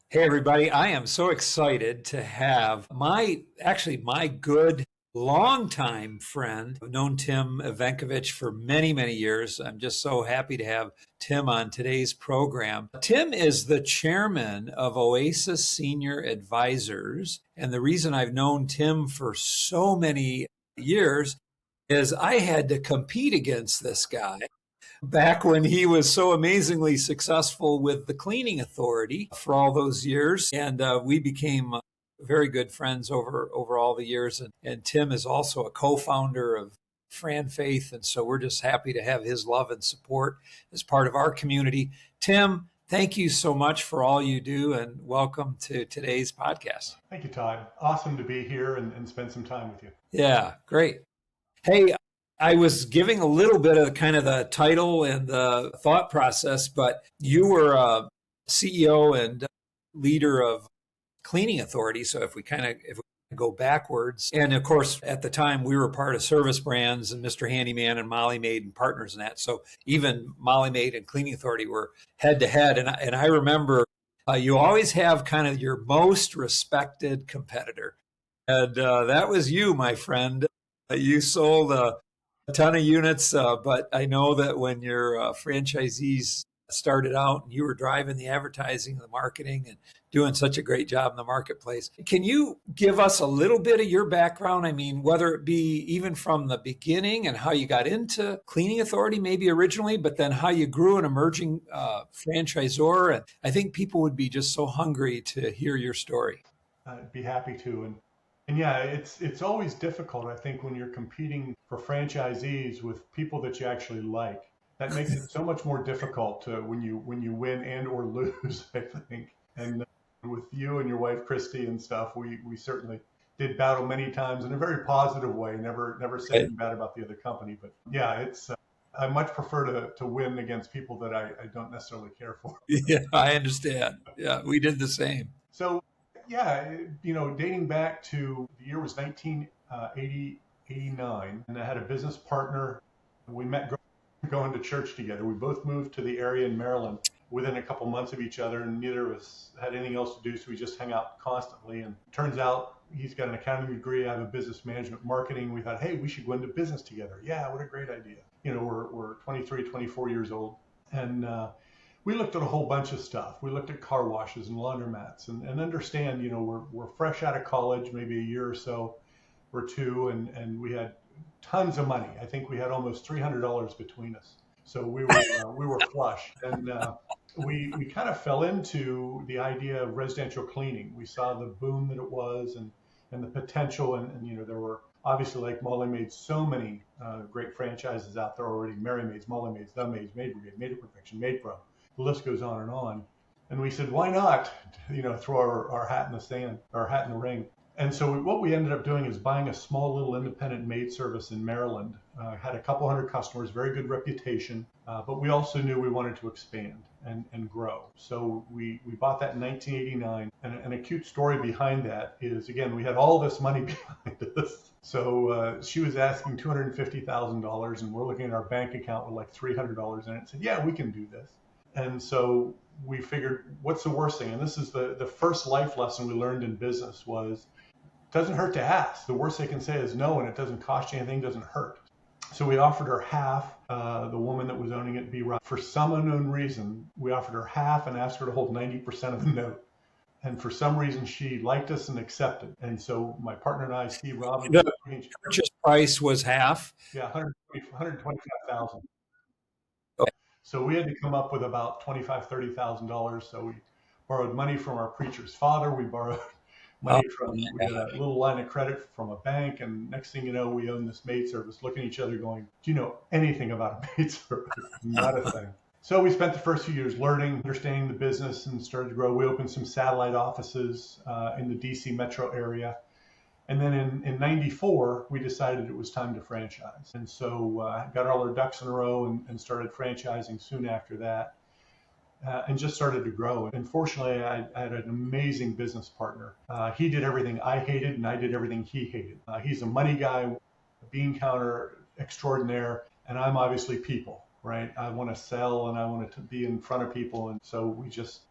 Hey, everybody. I am so excited to have my good longtime friend. I've known Tim Evankovich for many, many years. I'm just so happy to have Tim on today's program. Tim is the chairman of Oasis Senior Advisors. And the reason I've known Tim for so many years is I had to compete against this guy back when he was so amazingly successful with the cleaning authority for all those years. And we became very good friends over all the years. And Tim is also a co-founder of FranFaith. And so we're just happy to have his love and support as part of our community. Tim, thank you so much for all you do and welcome to today's podcast. Thank you, Todd. Awesome to be here and spend some time with you. Yeah, great. Hey, I was giving a little bit of kind of the title and the thought process, but you were a CEO and leader of cleaning authority. So if we go backwards, and of course at the time we were part of Service Brands and Mr. Handyman and Molly Maid and partners in that. So even Molly Maid and Cleaning Authority were head to head. And I remember you always have kind of your most respected competitor, and that was you, my friend. You sold a ton of units, but I know that when your franchisees started out and you were driving the advertising, the marketing, and doing such a great job in the marketplace. Can you give us a little bit of your background? I mean, whether it be even from the beginning and how you got into Cleaning Authority, maybe originally, but then how you grew an emerging franchisor. And I think people would be just so hungry to hear your story. I'd be happy to. And yeah, it's always difficult, I think, when you're competing for franchisees with people that you actually like. That makes it so much more difficult to when you win and or lose, I think. And with you and your wife Christy and stuff, we certainly did battle many times in a very positive way. Never said anything bad about the other company, but yeah, it's I much prefer to win against people that I don't necessarily care for. Yeah, I understand. Yeah, we did the same. So yeah, dating back to the year was 1989, and I had a business partner. We met going to church together. We both moved to the area in Maryland within a couple months of each other, and neither of us had anything else to do, so we just hung out constantly. And turns out he's got an accounting degree. I have a business management marketing. We thought, hey, we should go into business together. Yeah, what a great idea. We're 23, 24 years old, and we looked at a whole bunch of stuff. We looked at car washes and laundromats, and understand, we're fresh out of college, maybe a year or so or two, and we had tons of money. I think we had almost $300 between us. So we were flush, and we kind of fell into the idea of residential cleaning. We saw the boom that it was, and the potential, and there were obviously, like Molly Maid, so many great franchises out there already. Mary Maids, Molly Maids, The Maids, Maid Brigade, Maid of Perfection, Maid Pro. The list goes on and on. And we said, why not, throw our hat in the sand, our hat in the ring. And so what we ended up doing is buying a small little independent maid service in Maryland. Had a couple hundred customers, very good reputation, but we also knew we wanted to expand and grow. So we bought that in 1989. And an acute story behind that is, again, we had all this money behind us. So she was asking $250,000, and we're looking at our bank account with like $300 in it, and said, yeah, we can do this. And so we figured, what's the worst thing? And this is the first life lesson we learned in business was, it doesn't hurt to ask. The worst they can say is no, and it doesn't cost you anything, doesn't hurt. So we offered her half. The woman that was owning it, B-Rob, for some unknown reason, we offered her half and asked her to hold 90% of the note. And for some reason, she liked us and accepted. And so my partner and I, Steve Robbins, The purchase price was half. Yeah, $125,000. Okay. So we had to come up with about $25,000-$30,000. So we borrowed money from our preacher's father. We borrowed money we had a little line of credit from a bank. And next thing you know, we own this maid service, looking at each other going, do you know anything about a maid service? Not a thing. So we spent the first few years learning, understanding the business, and started to grow. We opened some satellite offices in the DC metro area. And then in 94, we decided it was time to franchise. And so got all our ducks in a row and started franchising soon after that, and just started to grow. And fortunately, I had an amazing business partner. He did everything I hated, and I did everything he hated. He's a money guy, a bean counter extraordinaire, and I'm obviously people, right? I want to sell, and I want to be in front of people. And so we just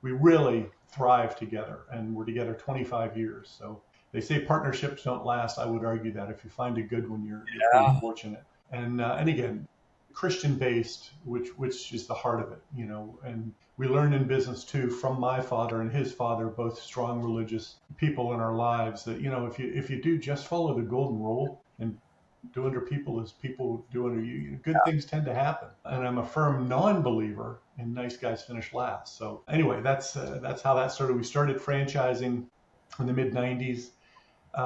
we really thrive together, and we're together 25 years. So they say partnerships don't last. I would argue that if you find a good one, you're pretty Yeah. fortunate. And again, Christian based, which is the heart of it, and we learned in business too from my father and his father, both strong religious people in our lives, that if you do just follow the golden rule and do unto people as people do unto you, good things tend to happen. And I'm a firm non-believer in nice guys finish last. So anyway, that's how that started. We started franchising in the mid 90s.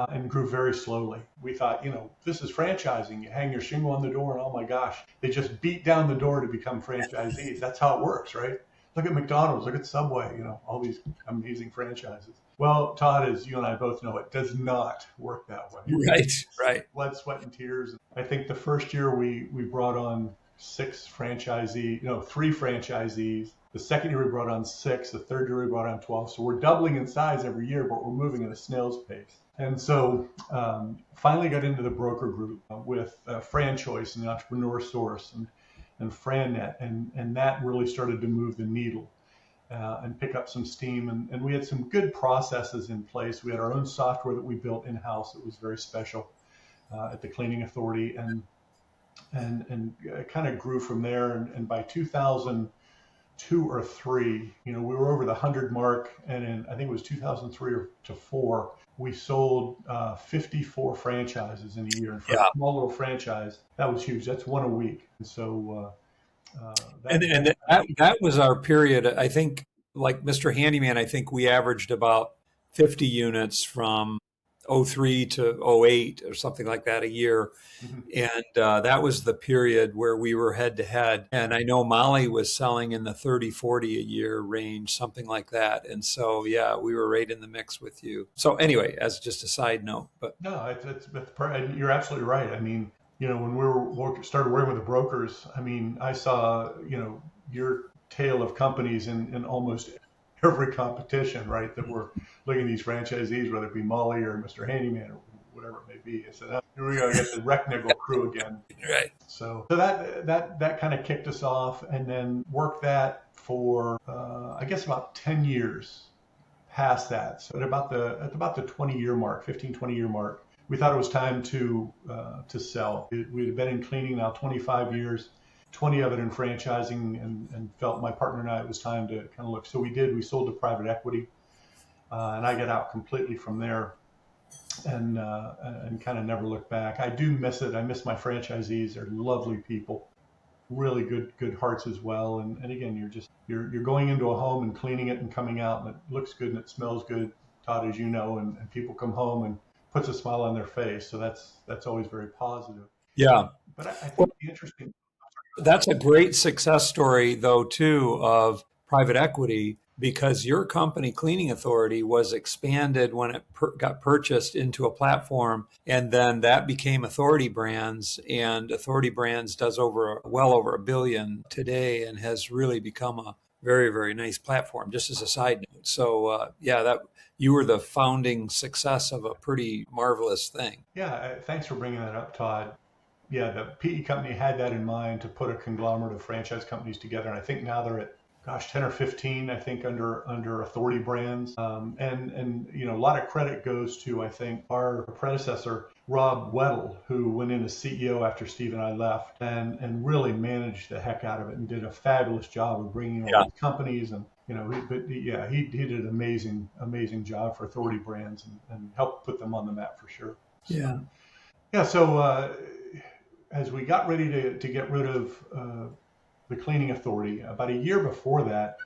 And grew very slowly. We thought, this is franchising. You hang your shingle on the door, and oh my gosh, they just beat down the door to become franchisees. That's how it works, right? Look at McDonald's, look at Subway, all these amazing franchises. Well, Todd, as you and I both know, it does not work that way. Right, right. Blood, sweat, and tears. I think the first year we brought on three franchisees. The second year we brought on 6. The third year we brought on 12. So we're doubling in size every year, but we're moving at a snail's pace. And so finally got into the broker group with FranChoice and the Entrepreneur Source and FranNet. And that really started to move the needle and pick up some steam. And we had some good processes in place. We had our own software that we built in-house. It was very special at the Cleaning Authority. And kind of grew from there. And by 2002 or 3, we were over the 100 mark. And in, I think it was 2003 to 4, we sold 54 franchises in a year. And for a small little franchise, that was huge. That's one a week. And so that was our period. I think, like Mr. Handyman, I think we averaged about 50 units from 03 to 08 or something like that a year. Mm-hmm. And that was the period where we were head to head. And I know Molly was selling in the 30, 40 a year range, something like that. And so, yeah, we were right in the mix with you. So anyway, as just a side note, but no, you're absolutely right. I mean, when we started working with the brokers, I mean, I saw, your tale of companies in almost every competition, right, that were looking at these franchisees, whether it be Molly or Mr. Handyman or whatever it may be. I said, here we go, get the Recknagel crew again. Right. So that kind of kicked us off, and then worked that for I guess about 10 years past that. So at about the 20-year mark, 20-year mark, we thought it was time to sell. We had been in cleaning now 25 years. 20 of it in franchising, and felt, my partner and I, it was time to kind of look. So we did. We sold to private equity, and I got out completely from there, and kind of never looked back. I do miss it. I miss my franchisees. They're lovely people, really good hearts as well. And again, you're going into a home and cleaning it and coming out, and it looks good and it smells good, Todd, as you know, and people come home and puts a smile on their face. So that's always very positive. Yeah. But I think the interesting. That's a great success story, though, too, of private equity, because your company, Cleaning Authority, was expanded when it got purchased into a platform, and then that became Authority Brands, and Authority Brands does well over $1 billion today, and has really become a very, very nice platform, just as a side note. So, that you were the founding success of a pretty marvelous thing. Yeah, thanks for bringing that up, Todd. Yeah, the PE company had that in mind, to put a conglomerate of franchise companies together. And I think now they're at, 10 or 15, I think, under Authority Brands. And a lot of credit goes to, I think, our predecessor, Rob Weddle, who went in as CEO after Steve and I left, and really managed the heck out of it and did a fabulous job of bringing all these companies. And, he did an amazing job for Authority Brands and helped put them on the map for sure. Yeah. Yeah. So, as we got ready to get rid of the Cleaning Authority, about a year before that,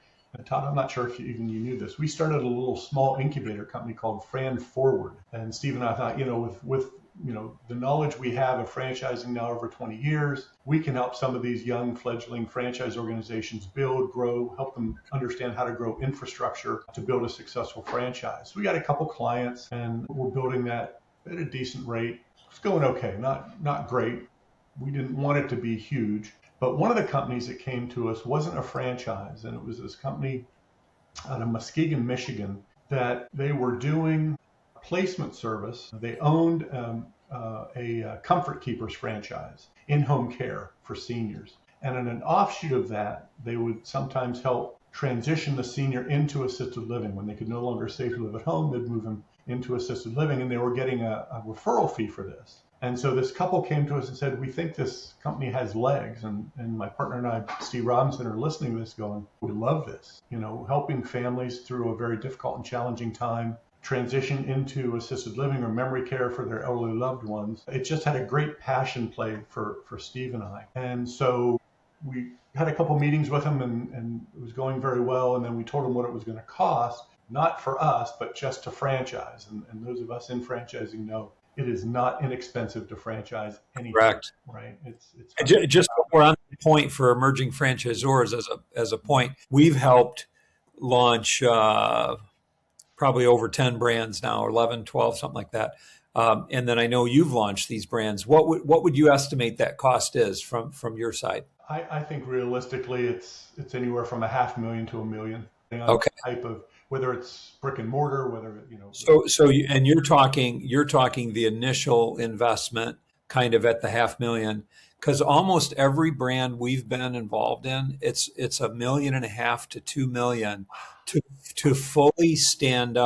Todd, I'm not sure if you knew this, we started a little small incubator company called FranForward. And Steve and I thought, with the knowledge we have of franchising now over 20 years, we can help some of these young fledgling franchise organizations build, grow, help them understand how to grow infrastructure to build a successful franchise. We got a couple clients, and we're building that at a decent rate. It's going okay, not great. We didn't want it to be huge, but one of the companies that came to us wasn't a franchise, and it was this company out of Muskegon, Michigan, that they were doing placement service. They owned a Comfort Keepers franchise, in-home care for seniors. And in an offshoot of that, they would sometimes help transition the senior into assisted living. When they could no longer safely live at home, they'd move them into assisted living, and they were getting a referral fee for this. And so this couple came to us and said, we think this company has legs. And my partner and I, Steve Robinson, are listening to this going, we love this, helping families through a very difficult and challenging time transition into assisted living or memory care for their elderly loved ones. It just had a great passion play for Steve and I. And so we had a couple meetings with him, and it was going very well. And then we told him what it was going to cost, not for us, but just to franchise. And those of us in franchising know it is not inexpensive to franchise anything. Correct. Right. It's just we're on the point for emerging franchisors as a point. We've helped launch probably over 10 brands now, or 11, 12, something like that. And then I know you've launched these brands. What would you estimate that cost is from your side? I think realistically it's anywhere from $500,000 to $1 million. Okay. Type of, whether it's brick and mortar, whether and you're talking the initial investment kind of at the $500,000, because almost every brand we've been involved in, it's $1.5 million to $2 million to fully stand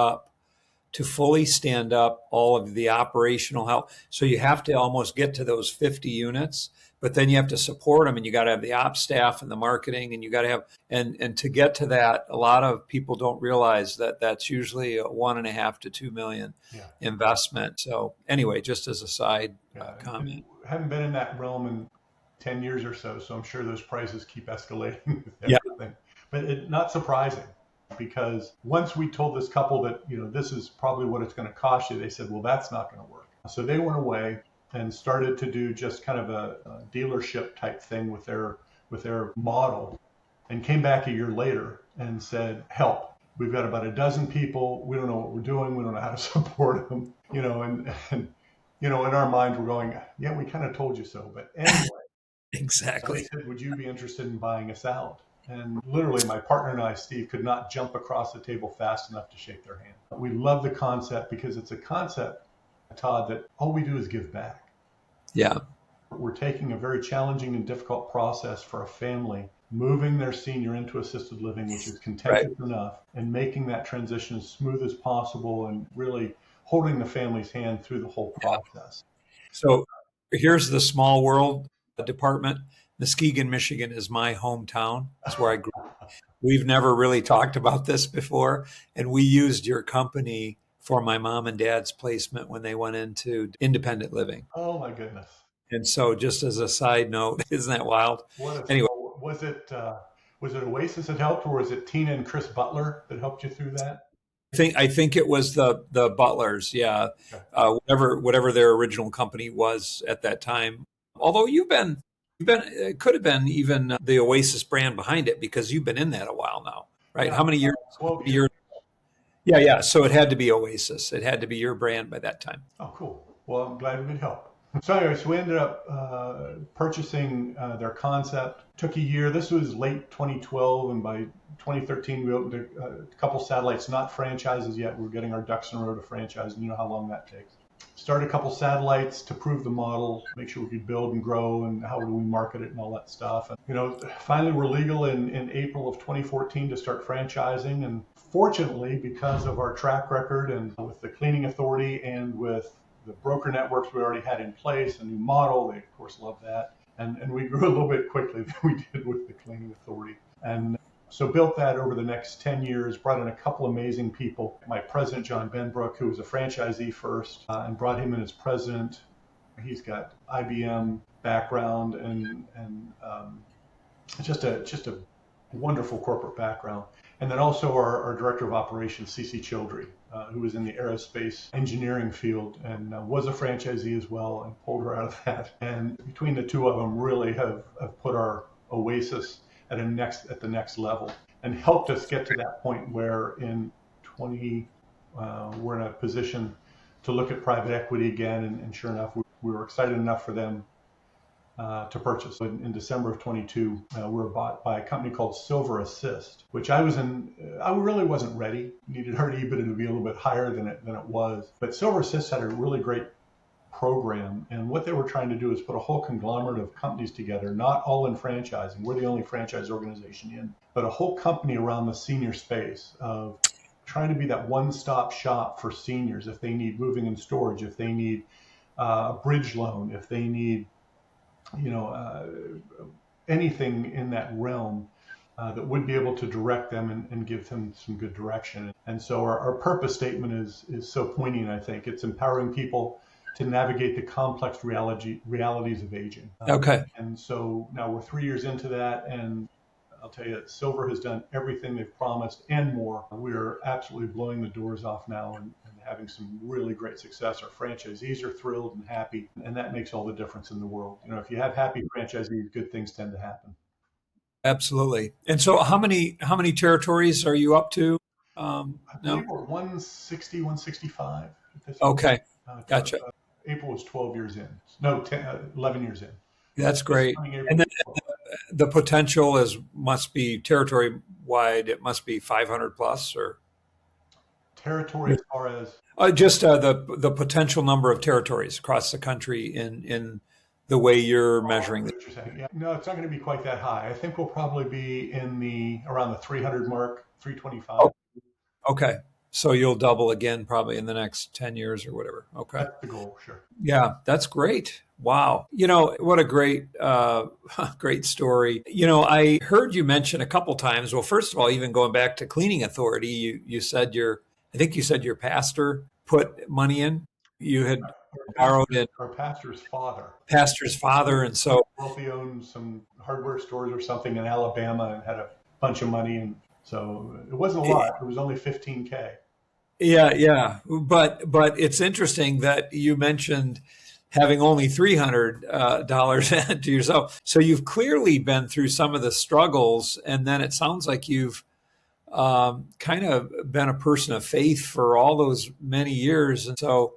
up all of the operational help. So you have to almost get to those 50 units, but then you have to support them, and you got to have the ops staff and the marketing, and you got to have, and to get to that, a lot of people don't realize that that's usually a $1.5 to $2 million investment. So anyway, just as a side comment. Haven't been in that realm in 10 years or so I'm sure those prices keep escalating with everything. But not surprising, because once we told this couple that, this is probably what it's going to cost you, they said, well, that's not going to work. So they went away and started to do just kind of a dealership type thing with their model, and came back a year later and said, help, we've got about a dozen people. We don't know what we're doing. We don't know how to support them, and in our minds we're going, yeah, we kind of told you so. But anyway, exactly. They said, would you be interested in buying us out? And literally my partner and I, Steve, could not jump across the table fast enough to shake their hand. We love the concept because it's a concept, Todd, that all we do is give back. Yeah. We're taking a very challenging and difficult process for a family, moving their senior into assisted living, which is contentious enough, and making that transition as smooth as possible, and really holding the family's hand through the whole process. So here's the small world department. Muskegon, Michigan is my hometown. That's where I grew up. We've never really talked about this before, and we used your company for my mom and dad's placement when they went into independent living. Oh my goodness. And so just as a side note, isn't that wild? Anyway, was it Oasis that helped, or was it Tina and Chris Butler that helped you through that? I think it was the Butlers. Yeah. Okay. Whatever their original company was at that time. Although it could have been even the Oasis brand behind it, because you've been in that a while now, right? Yeah, how many years? 12 years. Yeah. So it had to be Oasis. It had to be your brand by that time. Oh, cool. Well, I'm glad we could help. So anyways, we ended up purchasing their concept. Took a year. This was late 2012, and by 2013 we opened a couple satellites, not franchises yet. We're getting our ducks in a row to franchise, and you know how long that takes. Started a couple satellites to prove the model, make sure we could build and grow, and how do we market it and all that stuff. And, finally we're legal in April of 2014 to start franchising. And fortunately, because of our track record and with the cleaning authority and with the broker networks we already had in place, a new model, they of course love that. And we grew a little bit quickly than we did with the cleaning authority. And so built that over the next 10 years, brought in a couple amazing people. My president, John Benbrook, who was a franchisee first, and brought him in as president. He's got IBM background and just a wonderful corporate background. And then also our director of operations, CC Childry, who was in the aerospace engineering field and was a franchisee as well, and pulled her out of that. And between the two of them really have put our Oasis at the next level, and helped us get to that point where in we're in a position to look at private equity again, and sure enough, we were excited enough for them to purchase. In December of 22, we were bought by a company called Silver Assist, which I really wasn't ready. Needed our EBITDA to be a little bit higher than it was. But Silver Assist had a really great program. And what they were trying to do is put a whole conglomerate of companies together, not all in franchising. We're the only franchise organization in, but a whole company around the senior space of trying to be that one-stop shop for seniors if they need moving and storage, if they need a bridge loan, if they need, anything in that realm that would be able to direct them and give them some good direction. And so our purpose statement is so poignant, I think. It's empowering people to navigate the complex realities of aging. Okay. And so now we're 3 years into that, and I'll tell you, Silver has done everything they've promised and more. We're absolutely blowing the doors off now and having some really great success. Our franchisees are thrilled and happy, and that makes all the difference in the world. If you have happy franchisees, good things tend to happen. Absolutely. And so how many territories are you up to? I believe we're 160, 165 at this point. Okay. Gotcha. April was 12 years in. No, 11 years in. That's great. And then the potential must be territory wide. It must be 500 plus, or territory as far as just the potential number of territories across the country in the way you're measuring it. Yeah. No, it's not going to be quite that high. I think we'll probably be around the 300 mark, 325. Oh, okay. So you'll double again probably in the next 10 years or whatever. Okay. That's the goal, sure. Yeah, that's great. Wow. What a great story. I heard you mention a couple times, well, first of all, even going back to Cleaning Authority, you said I think you said your pastor put money in. You had borrowed it. Our pastor's father. And so Wealthy owned some hardware stores or something in Alabama and had a bunch of money, and so it wasn't a lot. It was only $15K. Yeah. But it's interesting that you mentioned having only $300 to yourself. So you've clearly been through some of the struggles, and then it sounds like you've kind of been a person of faith for all those many years. And so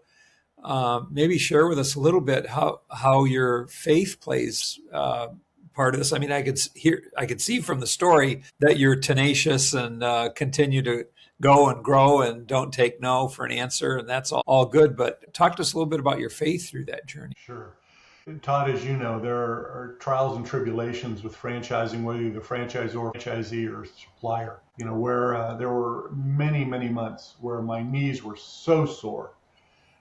maybe share with us a little bit how your faith plays part of this. I mean, I could see from the story that you're tenacious and continue to go and grow and don't take no for an answer, and that's all good. But talk to us a little bit about your faith through that journey. Sure. Todd, as you know, there are trials and tribulations with franchising, whether you're the franchisor, franchisee, or supplier. Where there were many, many months where my knees were so sore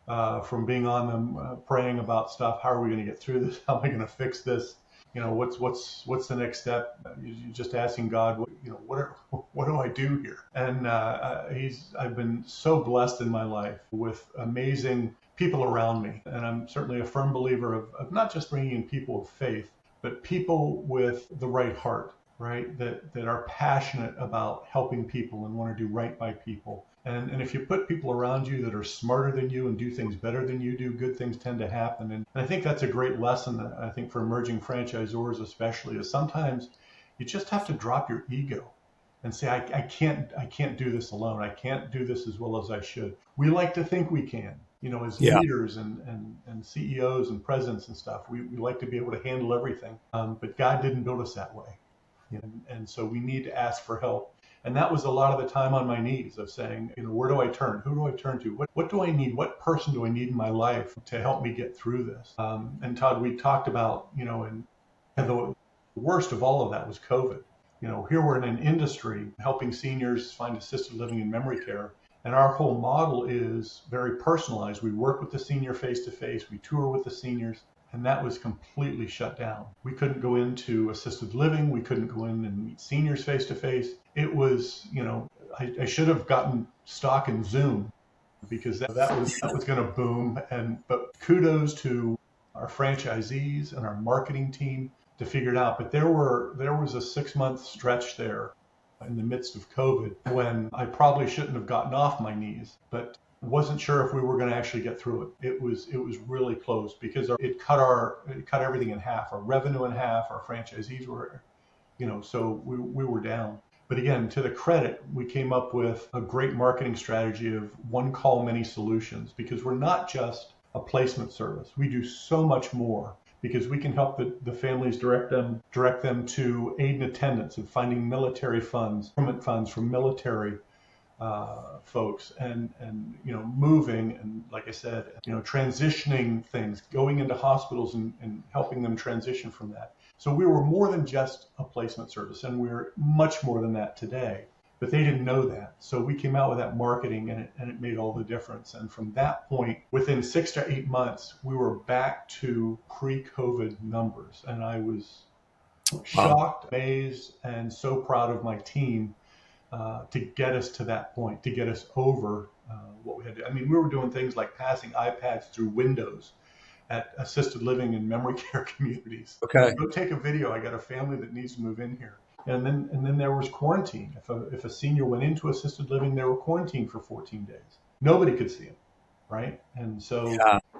from being on them, praying about stuff. How are we going to get through this? How am I going to fix this? What's the next step? You're just asking God, what do I do here? And I've been so blessed in my life with amazing people around me. And I'm certainly a firm believer of not just bringing in people of faith, but people with the right heart, right? That are passionate about helping people and want to do right by people. And if you put people around you that are smarter than you and do things better than you do, good things tend to happen. And I think that's a great lesson, I think, for emerging franchisors especially, is sometimes you just have to drop your ego and say, I can't do this alone. I can't do this as well as I should. We like to think we can, as leaders and CEOs and presidents and stuff. We like to be able to handle everything. But God didn't build us that way. And so we need to ask for help. And that was a lot of the time on my knees of saying, where do I turn? Who do I turn to? What do I need? What person do I need in my life to help me get through this? And Todd, we talked about, and the worst of all of that was COVID. Here we're in an industry helping seniors find assisted living and memory care. And our whole model is very personalized. We work with the senior face to face. We tour with the seniors. And that was completely shut down. We couldn't go into assisted living. We couldn't go in and meet seniors face to face. It was, I should have gotten stock in Zoom because that was going to boom. But kudos to our franchisees and our marketing team to figure it out. But there was a 6-month stretch there in the midst of COVID when I probably shouldn't have gotten off my knees, but wasn't sure if we were going to actually get through it. It was really close because it cut everything in half, our revenue in half, our franchisees were, so we were down. But again, to the credit, we came up with a great marketing strategy of one call, many solutions, because we're not just a placement service. We do so much more because we can help the families direct them to aid and attendance and finding military funds, government funds from military, folks, and moving, and like I said, transitioning things, going into hospitals and helping them transition from that. So we were more than just a placement service, and we're much more than that today. But they didn't know that. So we came out with that marketing, and it made all the difference. And from that point, within 6 to 8 months, we were back to pre-COVID numbers. And I was shocked, amazed, and so proud of my team to get us to that point, to get us over what we had to. I mean, we were doing things like passing iPads through windows at assisted living and memory care communities. Okay. Go take a video. I got a family that needs to move in here. And then there was quarantine. If a senior went into assisted living, they were quarantined for 14 days. Nobody could see them, right? And so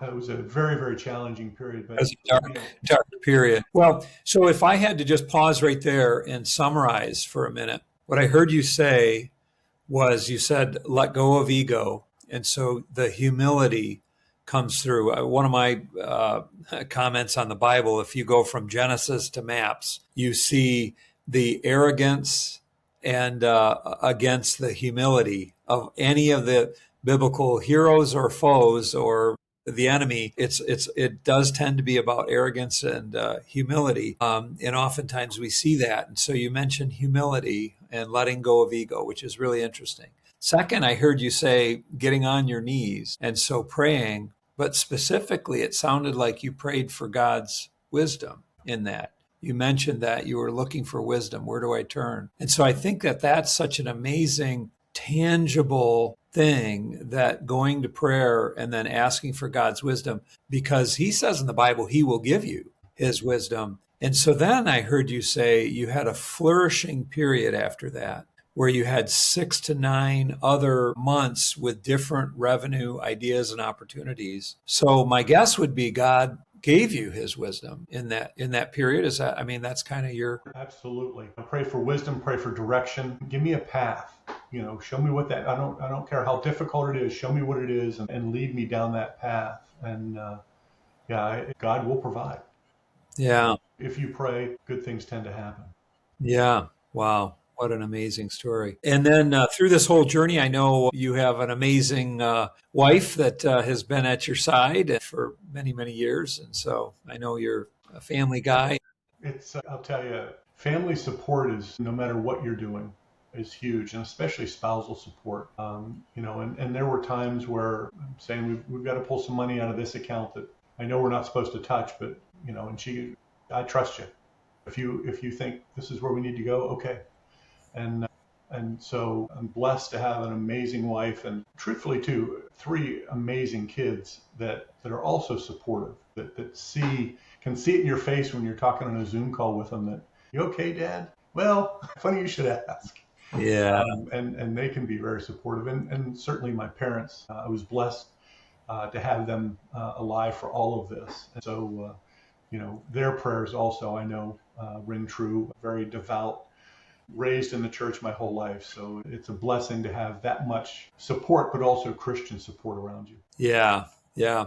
that was a very, very challenging period. But it's a dark period. Well, so if I had to just pause right there and summarize for a minute, what I heard you say was, you said, let go of ego. And so the humility comes through. One of my comments on the Bible, if you go from Genesis to maps, you see the arrogance and against the humility of any of the biblical heroes or foes or the enemy. It does tend to be about arrogance and humility, and oftentimes we see that. And so you mentioned humility and letting go of ego, which is really interesting. Second, I heard you say getting on your knees, and so praying, but specifically it sounded like you prayed for God's wisdom in that. You mentioned that you were looking for wisdom. Where do I turn? And so I think that that's such an amazing, tangible thing, that going to prayer and then asking for God's wisdom, because he says in the Bible, he will give you his wisdom. And so then I heard you say you had a flourishing period after that, where you had 6 to 9 other months with different revenue ideas and opportunities. So my guess would be God gave you his wisdom in that period. Is that, I mean, that's kind of your... Absolutely. I pray for wisdom, pray for direction. Give me a path, show me what that, I don't care how difficult it is. Show me what it is and lead me down that path. And God will provide. Yeah. If you pray, good things tend to happen. Yeah. Wow. What an amazing story. And then through this whole journey, I know you have an amazing wife that has been at your side for many, many years. And so I know you're a family guy. I'll tell you, family support is, no matter what you're doing, is huge, and especially spousal support. And there were times where I'm saying we've got to pull some money out of this account that I know we're not supposed to touch, but and I trust you. If you think this is where we need to go, okay. And so I'm blessed to have an amazing wife, and truthfully too, 3 amazing kids that are also supportive, that can see it in your face when you're talking on a Zoom call with them that, you okay, Dad? Well, funny you should ask. Yeah. And they can be very supportive. And certainly my parents, I was blessed to have them alive for all of this. And so, their prayers also, I know, ring true, very devout, raised in the church my whole life. So it's a blessing to have that much support, but also Christian support around you. Yeah. Yeah.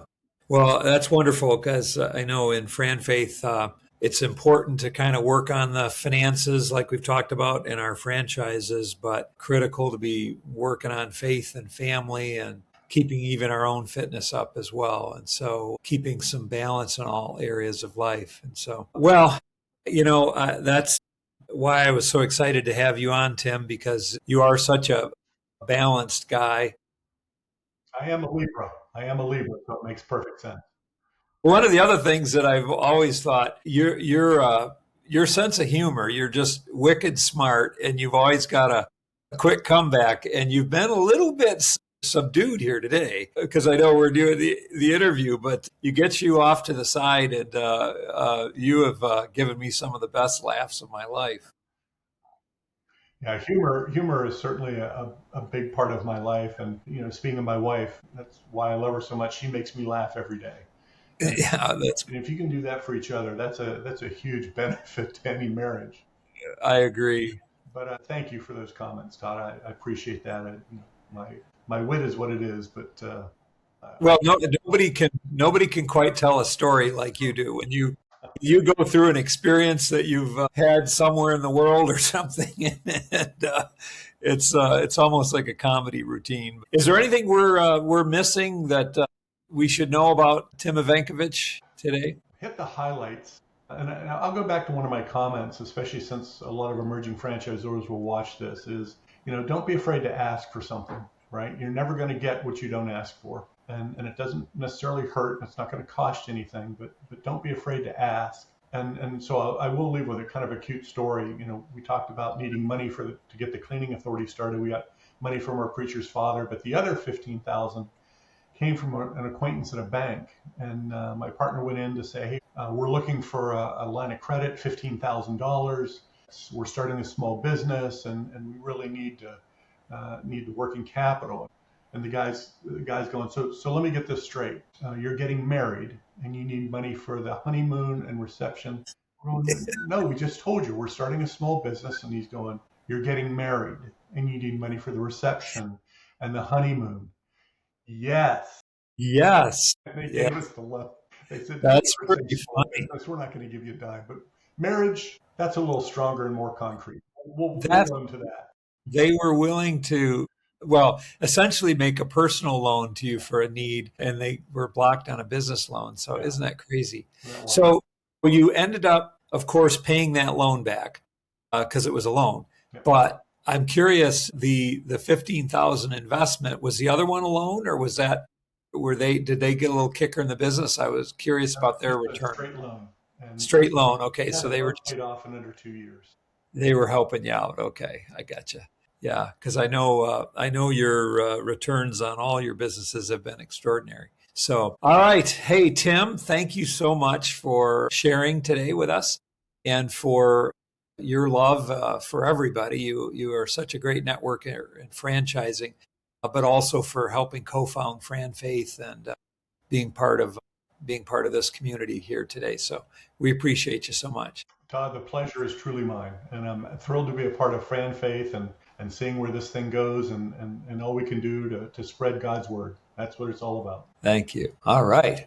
Well, that's wonderful, because I know in FranFaith, it's important to kind of work on the finances like we've talked about in our franchises, but critical to be working on faith and family and keeping even our own fitness up as well. And so keeping some balance in all areas of life. And so, that's why I was so excited to have you on, Tim, because you are such a balanced guy. I am a Libra, so it makes perfect sense. One of the other things that I've always thought, your sense of humor, you're just wicked smart, and you've always got a quick comeback, and you've been a little bit subdued here today, because I know we're doing the interview, but you get you off to the side, and you have given me some of the best laughs of my life. Yeah, humor is certainly a big part of my life. And, speaking of my wife, that's why I love her so much. She makes me laugh every day. Yeah, and if you can do that for each other, that's a huge benefit to any marriage. I agree. But thank you for those comments, Todd. I appreciate that. My wit is what it is, but well, nobody can quite tell a story like you do. When you go through an experience that you've had somewhere in the world or something, and It's almost like a comedy routine. Is there anything we're missing that we should know about Tim Evankovich today? Hit the highlights. And I'll go back to one of my comments, especially since a lot of emerging franchisors will watch this, is, don't be afraid to ask for something, right? You're never going to get what you don't ask for. And it doesn't necessarily hurt. It's not going to cost you anything, but don't be afraid to ask. And so I will leave with a kind of a cute story. We talked about needing money to get the cleaning authority started. We got money from our preacher's father, but the other 15,000 came from an acquaintance at a bank. And my partner went in to say, hey, we're looking for a line of credit, $15,000. We're starting a small business, and we really need the working capital. And the guy's going, so let me get this straight. You're getting married, and you need money for the honeymoon and reception. No, we just told you we're starting a small business. And he's going, you're getting married, and you need money for the reception and the honeymoon. Yes. Yes. They Yeah. gave us the look. They said, That's pretty funny. We're not going to give you a dime. But marriage, that's a little stronger and more concrete. We'll go into that. They were willing to, essentially make a personal loan to you for a need, and they were blocked on a business loan. So isn't that crazy? So you ended up, of course, paying that loan back because it was a loan. Yeah. But I'm curious, the 15,000 investment, was the other one a loan, or was that, did they get a little kicker in the business? I was curious about their return. Straight loan. Straight loan. Okay. So they were paid off in under 2 years. They were helping you out. Okay. I gotcha. Yeah. Cause I know your returns on all your businesses have been extraordinary. So, all right. Hey, Tim, thank you so much for sharing today with us and for your love for everybody. You are such a great networker in franchising, but also for helping co-found FranFaith and being part of this community here today. So we appreciate you so much. Todd, the pleasure is truly mine, and I'm thrilled to be a part of FranFaith and seeing where this thing goes and all we can do to spread God's word. That's what it's all about. Thank you. All right.